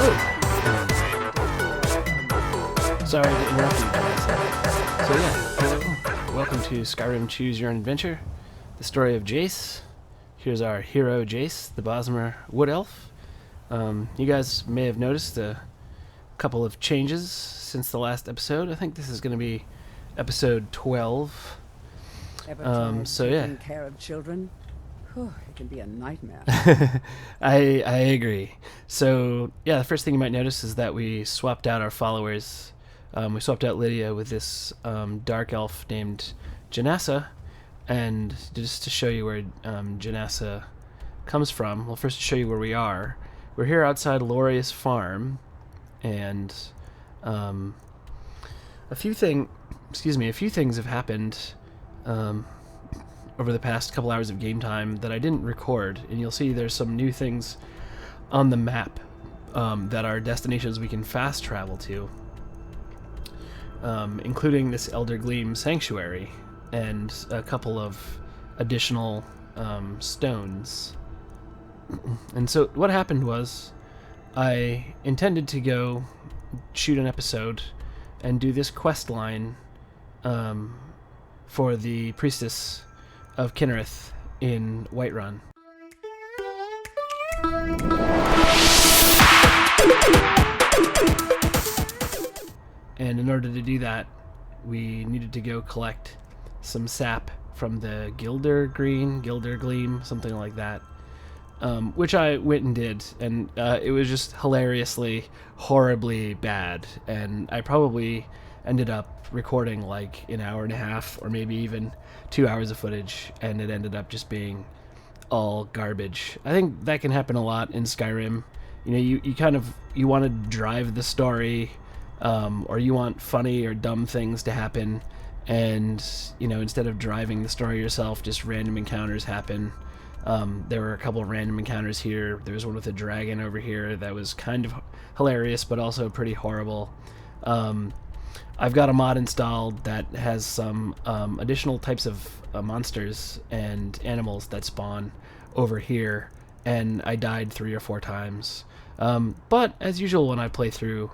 Sorry to interrupt you guys. So yeah, hello. Welcome to Skyrim Choose Your Own Adventure, the story of Jace. Here's our hero Jace, the Bosmer Wood Elf. You guys may have noticed a couple of changes since the last episode. I think this is going to be episode 12. So yeah. Taking care of children, it can be a nightmare. I agree. So yeah, the first thing you might notice is that we swapped out our followers. We swapped out Lydia with this dark elf named Janassa, and just to show you where Janassa comes from, well, first to show you where we are. We're here outside Loria's farm, and a few things have happened over the past couple hours of game time that I didn't record, and you'll see there's some new things on the map that are destinations we can fast travel to. Including this Elder Gleam Sanctuary and a couple of additional stones. And so what happened was I intended to go shoot an episode and do this quest line for the Priestess of Kinnereth in Whiterun. And in order to do that, we needed to go collect some sap from the Gilder Gleam, something like that. Which I went and did, and it was just hilariously, horribly bad. And I probably ended up recording like an hour and a half, or maybe even 2 hours of footage, and it ended up just being all garbage. I think that can happen a lot in Skyrim. You know, you want to drive the story, or you want funny or dumb things to happen, and you know, instead of driving the story yourself, just random encounters happen. There were a couple of random encounters here. There was one with a dragon over here that was kind of hilarious, but also pretty horrible. I've got a mod installed that has some additional types of monsters and animals that spawn over here, and I died 3 or 4 times. But as usual, when I play through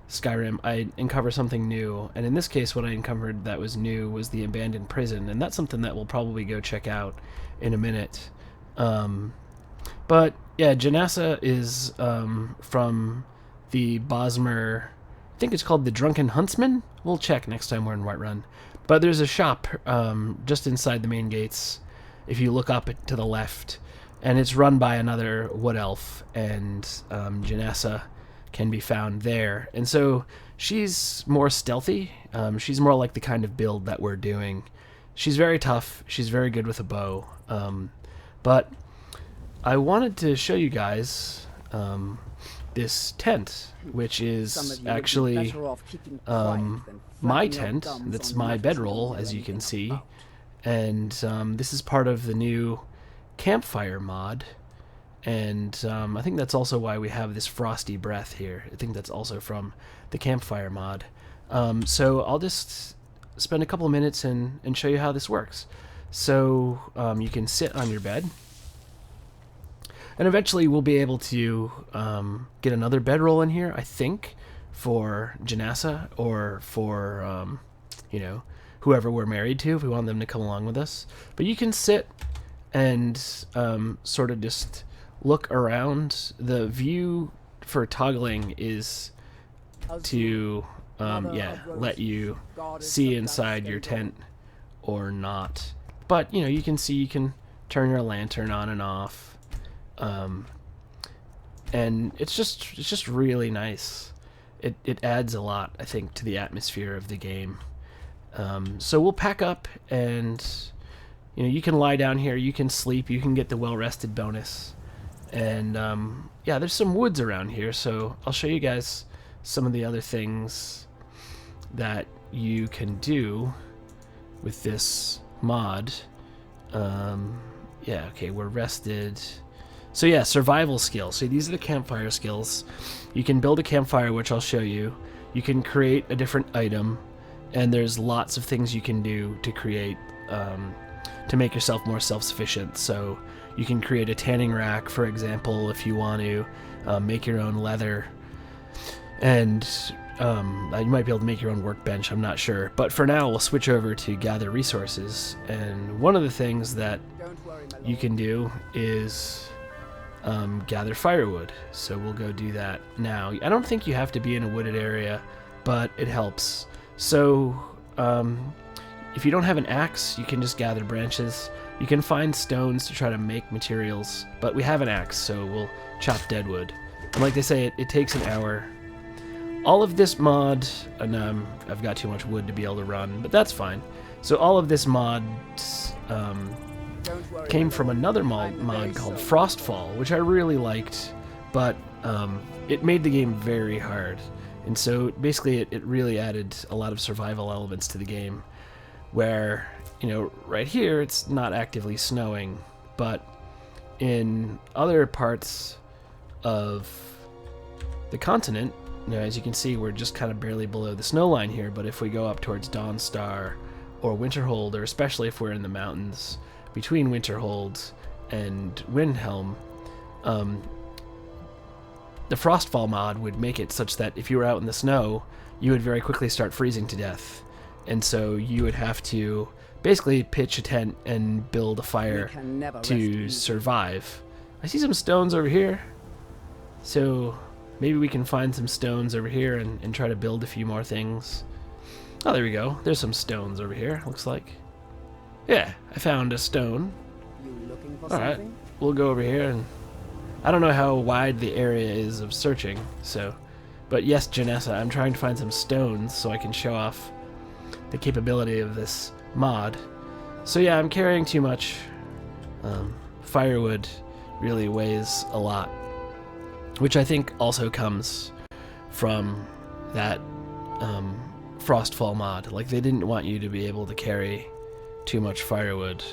Skyrim, I uncover something new, and in this case what I uncovered that was new was the abandoned prison, and that's something that we'll probably go check out in a minute. But yeah, Janassa is from the Bosmer, I think it's called the Drunken Huntsman. We'll check next time we're in Whiterun. But there's a shop just inside the main gates if you look up to the left, and it's run by another wood elf, and Janassa can be found there. And so she's more stealthy. She's more like the kind of build that we're doing. She's very tough. She's very good with a bow. But I wanted to show you guys this tent, which is actually my tent. That's my bedroll, as you can see. And this is part of the new Campfire Mod. And I think that's also why we have this frosty breath here. I think that's also from the Campfire Mod. So I'll just spend a couple of minutes and show you how this works. So you can sit on your bed, and eventually we'll be able to get another bedroll in here, I think, for Janassa, or for you know, whoever we're married to, if we want them to come along with us. But you can sit and sort of just look around. The view for toggling is to let you see inside your tent or not. But you know, you can see, you can turn your lantern on and off, and it's just really nice. It adds a lot, I think, to the atmosphere of the game. So we'll pack up, and you know, you can lie down here, you can sleep, you can get the well-rested bonus. And yeah, there's some woods around here, so I'll show you guys some of the other things that you can do with this mod. Yeah, okay, we're rested. So yeah, survival skills. So these are the campfire skills. You can build a campfire, which I'll show you. You can create a different item, and there's lots of things you can do to create, to make yourself more self-sufficient. So you can create a tanning rack, for example, if you want to make your own leather. And you might be able to make your own workbench, I'm not sure. But for now, we'll switch over to gather resources. And one of the things that you can do is gather firewood. So we'll go do that now. I don't think you have to be in a wooded area, but it helps. So if you don't have an axe, you can just gather branches. You can find stones to try to make materials, but we have an axe, so we'll chop deadwood. And like they say, it takes an hour. All of this mod, and I've got too much wood to be able to run, but that's fine. So all of this mod came from another mod called Frostfall, which I really liked, but it made the game very hard. And so basically it really added a lot of survival elements to the game, where, you know, right here it's not actively snowing, but in other parts of the continent, you know, as you can see, we're just kind of barely below the snow line here, but if we go up towards Dawnstar or Winterhold, or especially if we're in the mountains between Winterhold and Windhelm, the Frostfall mod would make it such that if you were out in the snow, you would very quickly start freezing to death. And so you would have to basically pitch a tent and build a fire to survive. I see some stones over here, so maybe we can find some stones over here and try to build a few more things. Oh, there we go. There's some stones over here, looks like. Yeah, I found a stone. Alright, we'll go over here, and I don't know how wide the area is of searching, so... But yes, Janessa, I'm trying to find some stones so I can show off the capability of this mod. So yeah, I'm carrying too much. Firewood really weighs a lot, which I think also comes from that Frostfall mod. Like, they didn't want you to be able to carry too much firewood,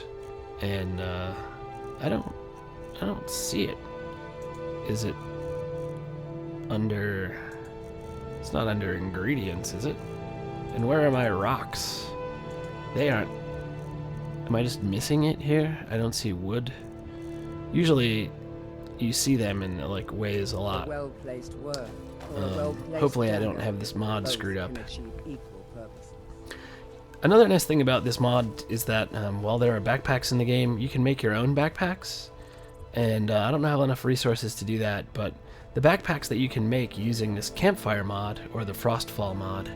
and I don't see it. Is it under... It's not under ingredients, is it? And where are my rocks? They aren't... Am I just missing it here? I don't see wood. Usually you see them and it like weighs a lot. Hopefully I don't have this mod screwed up. Another nice thing about this mod is that while there are backpacks in the game, you can make your own backpacks. And I don't have enough resources to do that, but the backpacks that you can make using this Campfire mod or the Frostfall mod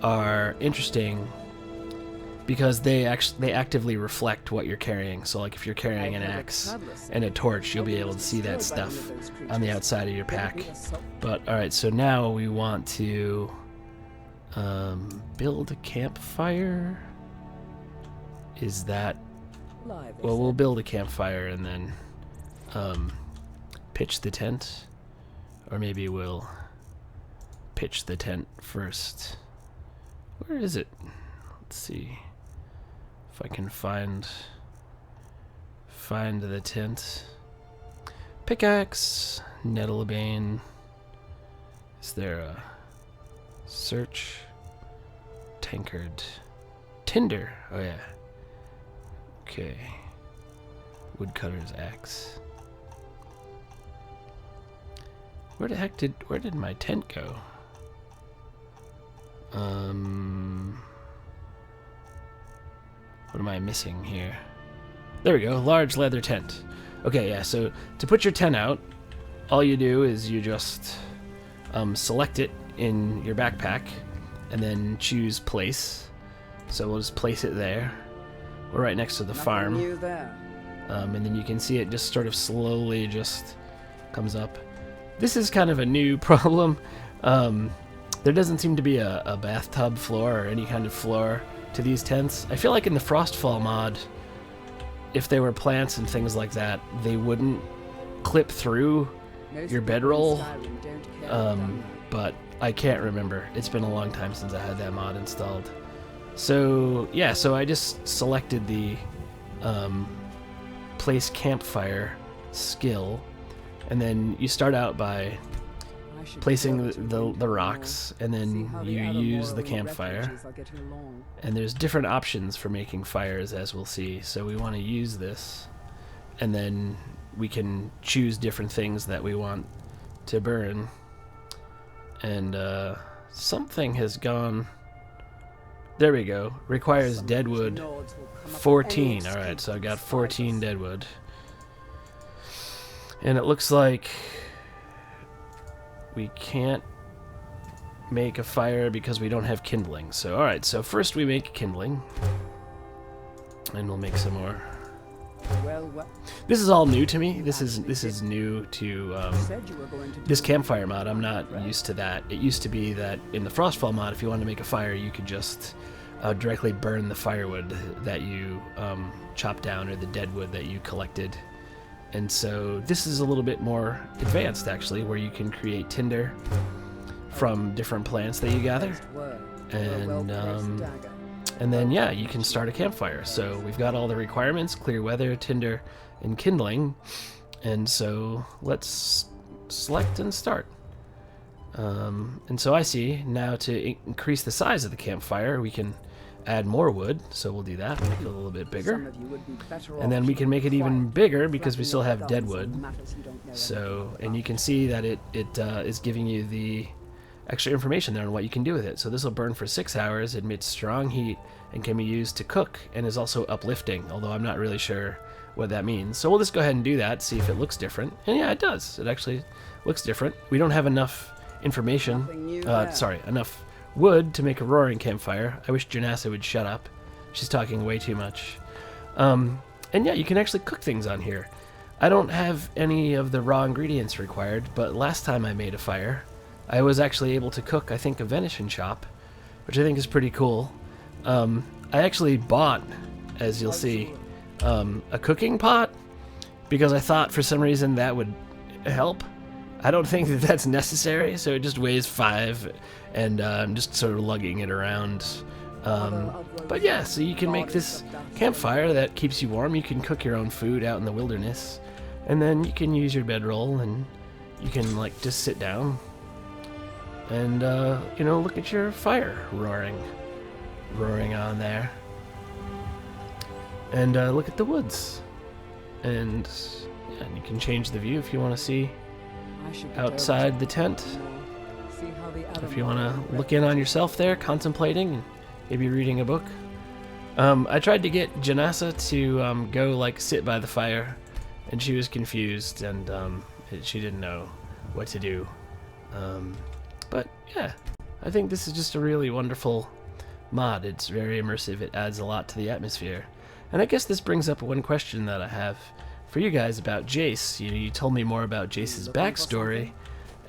are interesting because they actively reflect what you're carrying. So like if you're carrying an axe and a torch, you'll be able to see that stuff on the outside of your pack. But alright, so now we want to build a campfire. Is that... Well, we'll build a campfire and then pitch the tent. Or maybe we'll pitch the tent first. Where is it? Let's see if I can find the tent. Pickaxe, Nettlebane. Is there a search? Tankard. Tinder. Oh yeah. Okay. Woodcutter's axe. Where did my tent go? What am I missing here? There we go, large leather tent. Okay, yeah, so to put your tent out, all you do is you just select it in your backpack and then choose place. So we'll just place it there. We're right next to the farm. And then you can see it just sort of slowly just comes up. This is kind of a new problem. There doesn't seem to be a bathtub floor or any kind of floor to these tents. I feel like in the Frostfall mod, if there were plants and things like that, they wouldn't clip through your bedroll. But I can't remember. It's been a long time since I had that mod installed. So yeah, so I just selected the place campfire skill, and then you start out by placing the rocks, and then you use the campfire. And there's different options for making fires, as we'll see. So we want to use this, and then we can choose different things that we want to burn. And something has gone. There we go. Requires deadwood 14. Alright, so I got 14 deadwood. And it looks like we can't make a fire because we don't have kindling. So, alright, so first we make kindling. And we'll make some more. This is all new to me. This is new to this campfire mod. I'm not used to that. It used to be that in the Frostfall mod, if you wanted to make a fire, you could just directly burn the firewood that you chopped down or the deadwood that you collected. And so this is a little bit more advanced, actually, where you can create tinder from different plants that you gather. And then, yeah, you can start a campfire. So we've got all the requirements: clear weather, tinder, and kindling. And so let's select and start. And so I see now to increase the size of the campfire, we can add more wood. So we'll do that, make it a little bit bigger. And then we can make it even bigger because we still have deadwood. So, and you can see that it is giving you the extra information there on what you can do with it. So this will burn for 6 hours, emits strong heat, and can be used to cook, and is also uplifting, although I'm not really sure what that means. So we'll just go ahead and do that, see if it looks different. And yeah, it does. It actually looks different. We don't have enough information, enough wood to make a roaring campfire. I wish Janassa would shut up. She's talking way too much. And yeah, you can actually cook things on here. I don't have any of the raw ingredients required, but last time I made a fire, I was actually able to cook, I think, a venison chop, which I think is pretty cool. I actually bought, as you'll see, a cooking pot, because I thought for some reason that would help. I don't think that that's necessary, so it just weighs 5, and I'm just sort of lugging it around. But yeah, so you can make this campfire that keeps you warm. You can cook your own food out in the wilderness, and then you can use your bedroll, and you can, like, just sit down and, you know, look at your fire roaring on there. And look at the woods. And, yeah, and you can change the view if you want to see outside the tent. If you want to look in on yourself there, contemplating, and maybe reading a book. I tried to get Janassa to go, like, sit by the fire, and she was confused, and she didn't know what to do. But yeah, I think this is just a really wonderful mod. It's very immersive. It adds a lot to the atmosphere. And I guess this brings up one question that I have for you guys about Jace. You know, you told me more about Jace's backstory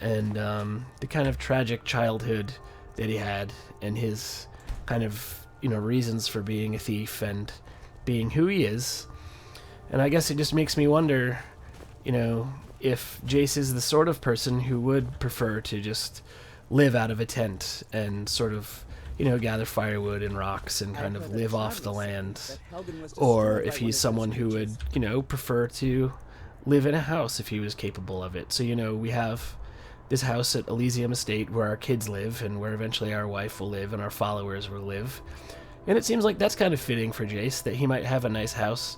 and the kind of tragic childhood that he had, and his kind of, you know, reasons for being a thief and being who he is. And I guess it just makes me wonder, you know, if Jace is the sort of person who would prefer to just live out of a tent and sort of, you know, gather firewood and rocks and kind of live off the land, or if he's someone who would, you know, prefer to live in a house if he was capable of it. So, you know, we have this house at Elysium Estate where our kids live, and where eventually our wife will live and our followers will live. And it seems like that's kind of fitting for Jace, that he might have a nice house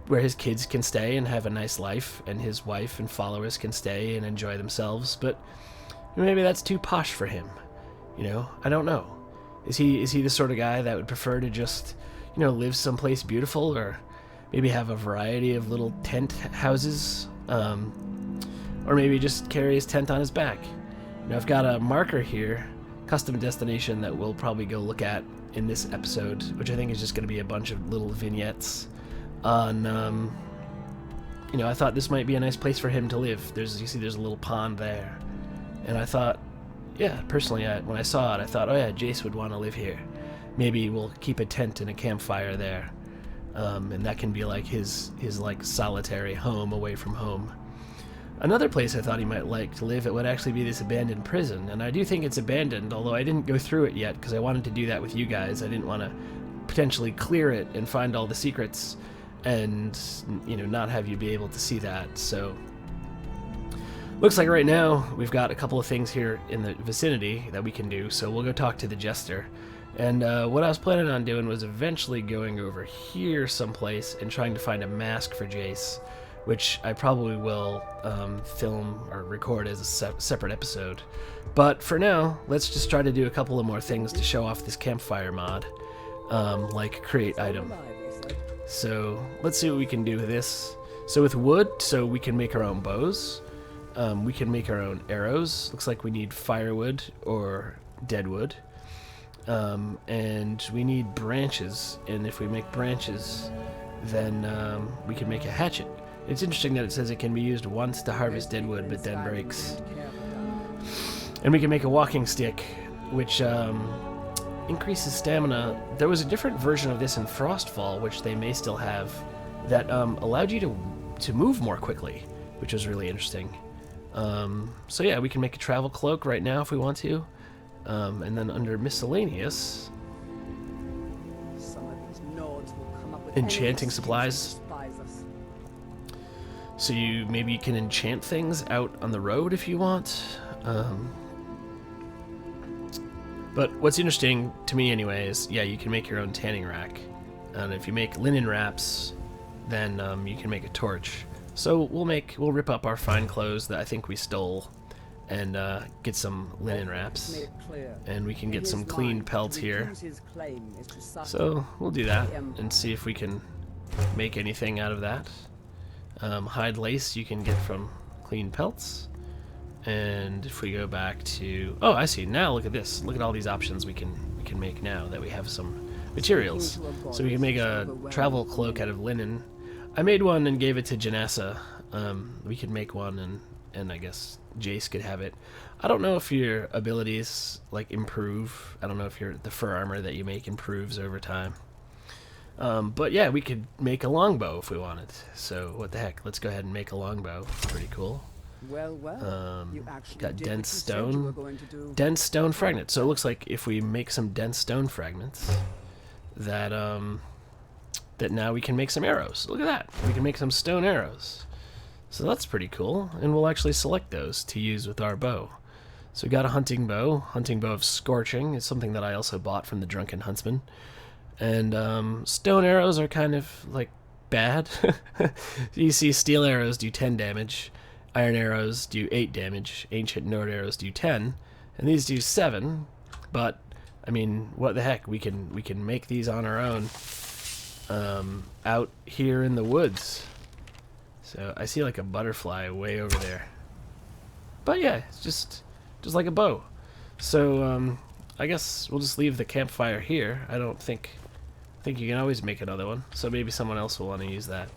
where his kids can stay and have a nice life, and his wife and followers can stay and enjoy themselves. But maybe that's too posh for him. You know, I don't know. Is he the sort of guy that would prefer to just, you know, live someplace beautiful, or maybe have a variety of little tent houses, or maybe just carry his tent on his back? You know, I've got a marker here, custom destination, that we'll probably go look at in this episode, which I think is just going to be a bunch of little vignettes on, you know, I thought this might be a nice place for him to live. You see there's a little pond there. And I thought, yeah, personally, when I saw it, I thought, oh yeah, Jace would want to live here. Maybe we'll keep a tent and a campfire there. And that can be like his like solitary home away from home. Another place I thought he might like to live, it would actually be this abandoned prison. And I do think it's abandoned, although I didn't go through it yet because I wanted to do that with you guys. I didn't want to potentially clear it and find all the secrets and, you know, not have you be able to see that. So looks like right now we've got a couple of things here in the vicinity that we can do, so we'll go talk to the Jester. And what I was planning on doing was eventually going over here someplace and trying to find a mask for Jace, which I probably will film or record as a separate episode. But for now, let's just try to do a couple of more things to show off this campfire mod, like create item. So let's see what we can do with this. So with wood, so we can make our own bows. We can make our own arrows. Looks like we need firewood or deadwood. And we need branches. And if we make branches, then we can make a hatchet. It's interesting that it says it can be used once to harvest deadwood, but then breaks. And we can make a walking stick, which increases stamina. There was a different version of this in Frostfall, which they may still have, that allowed you to move more quickly, which was really interesting. So yeah, we can make a travel cloak right now if we want to. And then under miscellaneous, enchanting supplies. So maybe you can enchant things out on the road if you want. But what's interesting to me anyway is, yeah, you can make your own tanning rack. And if you make linen wraps, then you can make a torch. So we'll rip up our fine clothes that I think we stole and get some linen wraps. And we can get some clean pelts here. So we'll do that and see if we can make anything out of that. Hide lace you can get from clean pelts. And if we go back to... Oh, I see. Now look at this. Look at all these options we can make now that we have some materials. So we can make a travel cloak out of linen. I made one and gave it to Janessa. We could make one and I guess Jace could have it. I don't know if your abilities like improve. I don't know if the fur armor that you make improves over time. But yeah, we could make a longbow if we wanted. So what the heck? Let's go ahead and make a longbow. Pretty cool. Well, you got dense stone. Dense stone fragments. So it looks like if we make some dense stone fragments, that that now we can make some arrows. Look at that. We can make some stone arrows. So that's pretty cool. And we'll actually select those to use with our bow. So we got a hunting bow of scorching. It's something that I also bought from the Drunken Huntsman. And stone arrows are kind of like bad. You see steel arrows do 10 damage. Iron arrows do 8 damage. Ancient Nord arrows do 10. And these do 7. But, I mean, what the heck? We can make these on our own out here in the woods. So I see like a butterfly way over there. But yeah, it's just like a bow. So I guess we'll just leave the campfire here. I think you can always make another one. So maybe someone else will want to use that.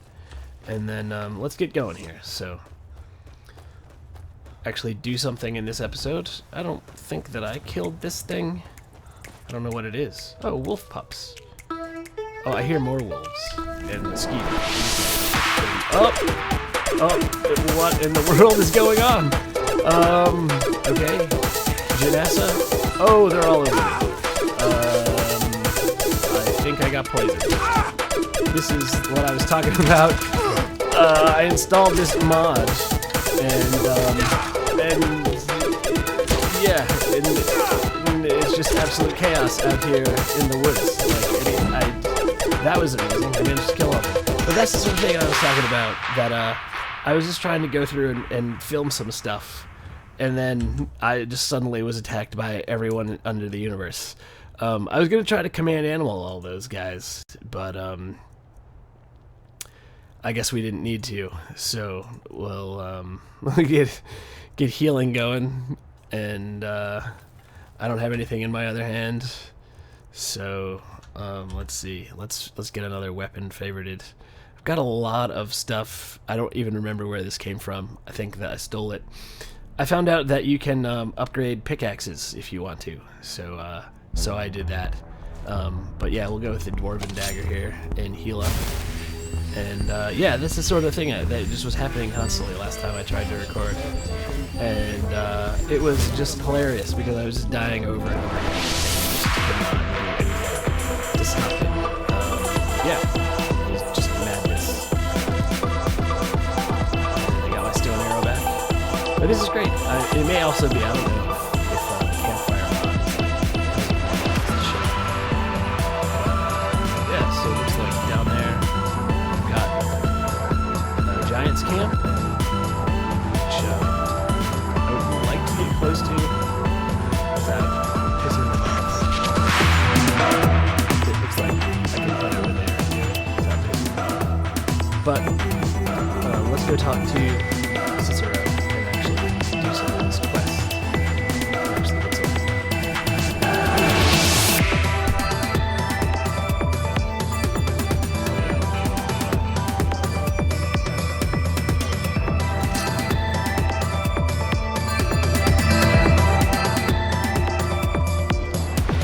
And then let's get going here. So actually do something in this episode. I don't think that I killed this thing. I don't know what it is. Oh, wolf pups. Oh, I hear more wolves. And mosquitoes. Oh, what in the world is going on? Okay. Janessa. Oh, they're all over me. I think I got poisoned. This is what I was talking about. I installed this mod, and yeah, and it's just absolute chaos out here in the woods. Like, that was amazing. I managed to kill all of them. But that's the sort of thing I was talking about, that I was just trying to go through and film some stuff, and then I just suddenly was attacked by everyone under the universe. I was going to try to command animal all those guys, but I guess we didn't need to, so we'll get healing going, and I don't have anything in my other hand, so let's see, let's get another weapon favorited. I've got a lot of stuff. I don't even remember where this came from. I think that I stole it. I found out that you can upgrade pickaxes if you want to, so I did that. But yeah, we'll go with the dwarven dagger here and heal up. And yeah, that's the sort of thing that just was happening constantly last time I tried to record. And it was just hilarious because I was just dying over and over again. To stop it. Yeah, it was just madness. I got my stone arrow back. But this is great. It may also be, I don't know, if Campfire Mod is yeah, so it looks like down there we've got a giant camp, which I would like to be close to without pissing them off. It looks like I can head over there and do it without pissing them off. But let's go talk to Cicero and actually do some of this quest. Actually, what's over there.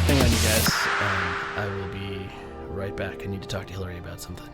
Hang on, you guys. I will be right back. I need to talk to Hillary about something.